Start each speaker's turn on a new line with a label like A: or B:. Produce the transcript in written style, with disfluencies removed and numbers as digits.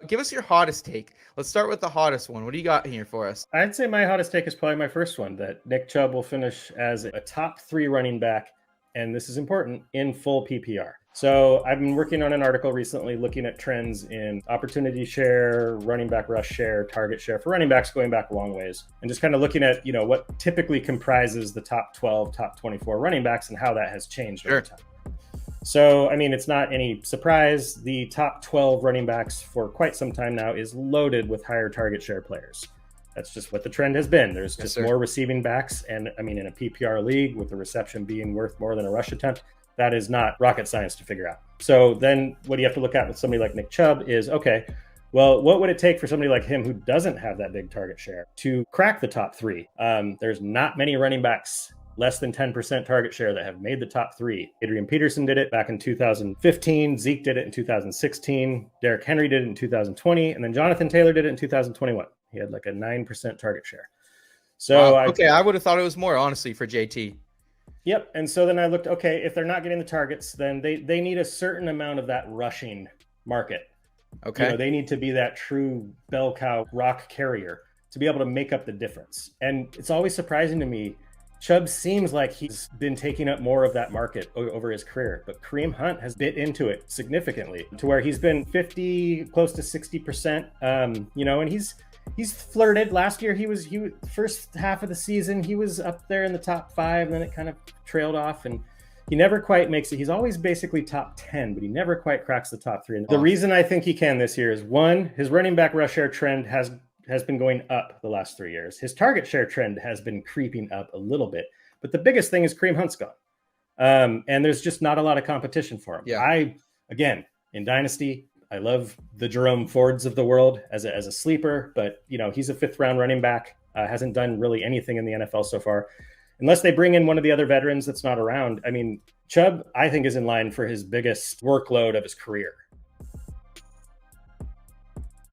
A: Give us your hottest take. Let's start with the hottest one. What do you got here for us?
B: I'd say my hottest take is probably my first one, that Nick Chubb will finish as a top 3 running back, and this is important, in full PPR. So I've been working on an article recently looking at trends in opportunity share, running back rush share, target share for running backs going back a long ways, and just kind of looking at, what typically comprises the top 12, top 24 running backs and how that has changed over time. So, it's not any surprise. The top 12 running backs for quite some time now is loaded with higher target share players. That's just what the trend has been. There's just more receiving backs. And in a PPR league with the reception being worth more than a rush attempt, that is not rocket science to figure out. So then what you have to look at with somebody like Nick Chubb is, okay, well, what would it take for somebody like him who doesn't have that big target share to crack the top 3? There's not many running backs less than 10% target share that have made the top 3. Adrian Peterson did it back in 2015. Zeke did it in 2016. Derrick Henry did it in 2020. And then Jonathan Taylor did it in 2021. He had like a 9% target share. So
A: wow. I would have thought it was more, honestly, for JT.
B: Yep. And so then I looked, okay, if they're not getting the targets, then they need a certain amount of that rushing market. Okay. They need to be that true bell cow rock carrier to be able to make up the difference. And it's always surprising to me, Chubb seems like he's been taking up more of that market over his career, but Kareem Hunt has bit into it significantly to where he's been 50, close to 60%, and he's flirted. Last year, he was first half of the season, he was up there in the top 5, and then it kind of trailed off, and he never quite makes it. He's always basically top 10, but he never quite cracks the top 3. And the reason I think he can this year is, one, his running back rush share trend has been going up the last 3 years. His target share trend has been creeping up a little bit, but the biggest thing is Kareem Hunt's gone. And there's just not a lot of competition for him. Yeah. Again, in Dynasty, I love the Jerome Fords of the world as a sleeper, but he's a 5th round running back, hasn't done really anything in the NFL so far. Unless they bring in one of the other veterans that's not around. Chubb, I think, is in line for his biggest workload of his career.